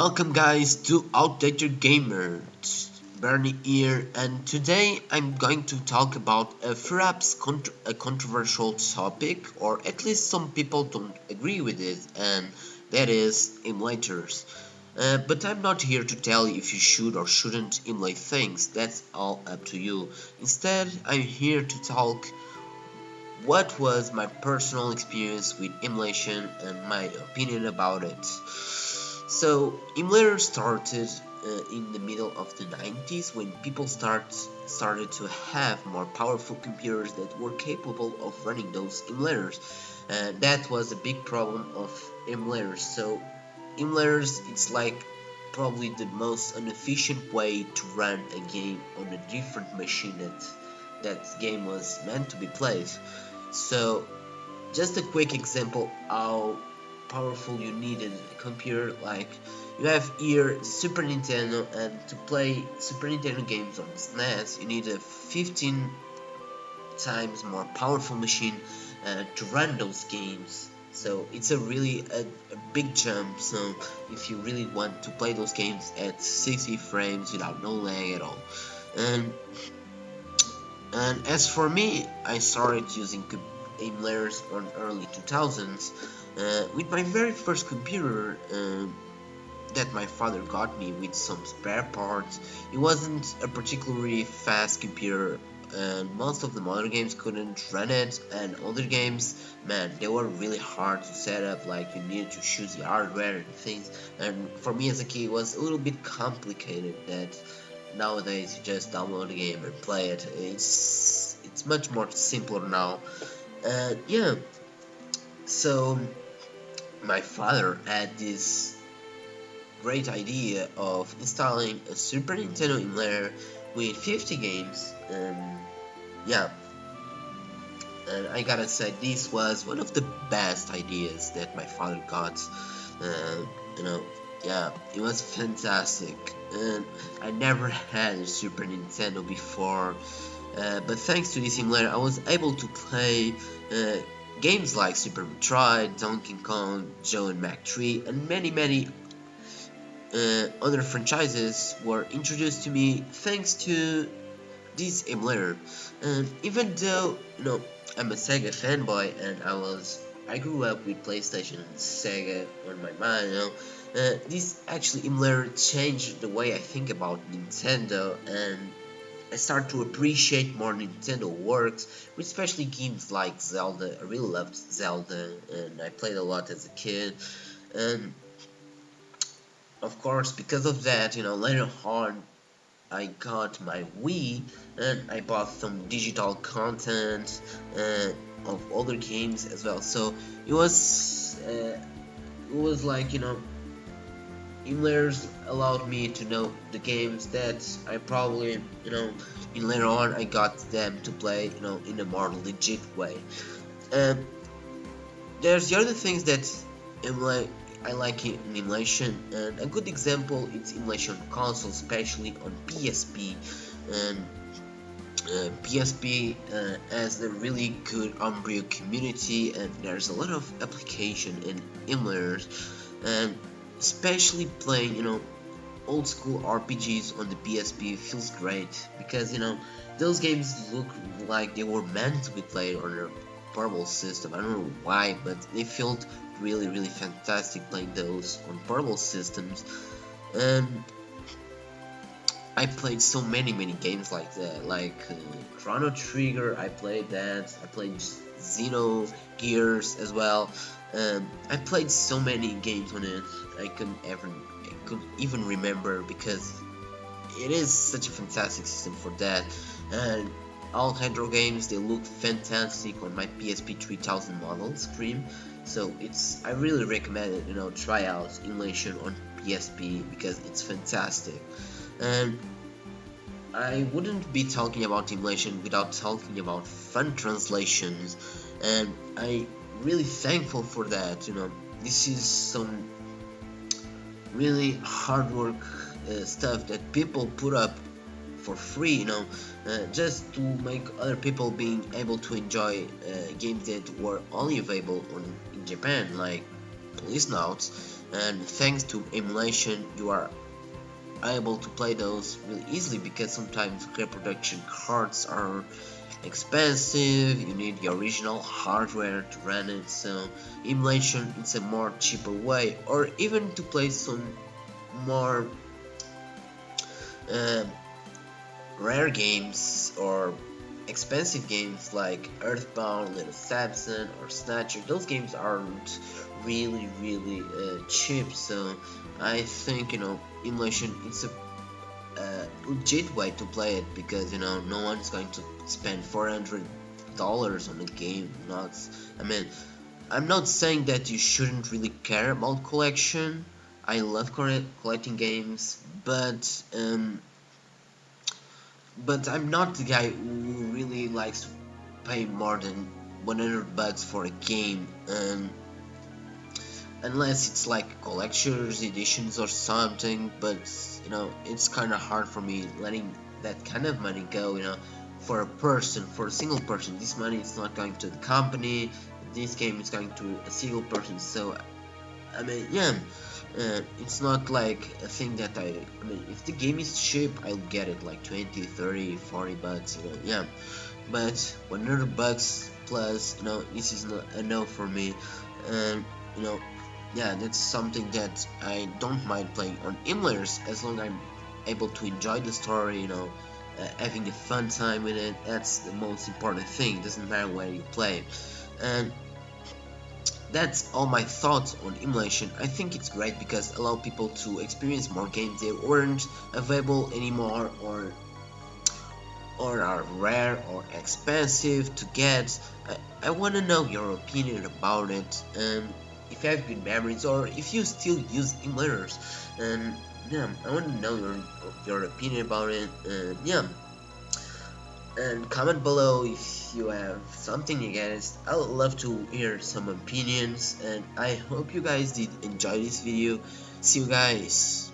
Welcome guys to Outdated Gamer, it's Bernie here, and today I'm going to talk about perhaps a controversial topic, or at least some people don't agree with it, and that is emulators. But I'm not here to tell you if you should or shouldn't emulate things, that's all up to you. Instead, I'm here to talk what was my personal experience with emulation and my opinion about it. So, emulators started in the middle of the 90s when people started to have more powerful computers that were capable of running those emulators. That was a big problem of emulators. So, emulators, it's like probably the most inefficient way to run a game on a different machine that game was meant to be played. So, just a quick example how powerful you needed a computer. Like, you have here Super Nintendo, and to play Super Nintendo games on SNES you need a 15 times more powerful machine to run those games. So it's a really a big jump. So if you really want to play those games at 60 frames without no lag at all. And as for me, I started using emulators on early 2000s with my very first computer that my father got me with some spare parts. It wasn't a particularly fast computer, and most of the modern games couldn't run it, and other games, man, they were really hard to set up. Like, you needed to choose the hardware and things, and for me as a kid it was a little bit complicated. That nowadays you just download the game and play it. It's much more simpler now. Yeah, so my father had this great idea of installing a Super Nintendo emulator with 50 games, and yeah, and I gotta say, this was one of the best ideas that my father got. You know, yeah, it was fantastic, and I never had a Super Nintendo before, but thanks to this emulator I was able to play games like Super Metroid, Donkey Kong, Joe and Mac 3, and many other franchises were introduced to me thanks to this emulator. And even though, I'm a Sega fanboy, and I grew up with PlayStation and Sega on my mind, this actually emulator changed the way I think about Nintendo, and I start to appreciate more Nintendo works, with especially games like Zelda. I really loved Zelda, and I played a lot as a kid. And of course, because of that, later on, I got my Wii, and I bought some digital content of other games as well. So it was like, emulators allowed me to know the games that I probably, in later on I got them to play, in a more legit way. There's the other things that I like in emulation, and a good example is emulation consoles, especially on PSP. And PSP has a really good Homebrew community, and there's a lot of application in emulators, and especially playing, old school RPGs on the PSP feels great, because, those games look like they were meant to be played on a portable system. I don't know why, but they felt really fantastic playing those on portable systems. And I played so many games like that, like Chrono Trigger. I played that. I played Xeno Gears as well. I played so many games on it I couldn't even remember, because it is such a fantastic system for that. And all retro games, they look fantastic on my PSP 3000 model screen. So I really recommend it. Try out emulation on PSP, because it's fantastic. And I wouldn't be talking about emulation without talking about fun translations, and I really thankful for that. This is some really hard work stuff that people put up for free, just to make other people being able to enjoy games that were only available in Japan, like Police Notes, and thanks to emulation you are able to play those really easily, because sometimes reproduction cards are expensive, you need the original hardware to run it, so emulation is a more cheaper way, or even to play some more uh, rare games or expensive games like Earthbound, Little Samson, or Snatcher. Those games aren't really cheap, so I think emulation is a legit way to play it, because no one's going to spend $400 on a game. I mean, I'm not saying that you shouldn't really care about collection. I love collecting games, but I'm not the guy who really likes to pay more than $100 for a game, unless it's like collector's editions or something. But it's kind of hard for me letting that kind of money go. For a single person, this money is not going to the company. This game is going to a single person. So I mean, yeah, it's not like a thing that I mean, if the game is cheap, I'll get it like 20, 30, 40 bucks, yeah. But $100 plus, this is not a no for me. And yeah, that's something that I don't mind playing on emulators, as long as I'm able to enjoy the story, having a fun time with it. That's the most important thing. It doesn't matter where you play. And that's all my thoughts on emulation. I think it's great because it allows people to experience more games that weren't available anymore, or are rare or expensive to get. I want to know your opinion about it, and if you have good memories, or if you still use emulators. And yeah, I want to know your opinion about it. And yeah, and comment below if you have something against. I would love to hear some opinions, and I hope you guys did enjoy this video. See you guys.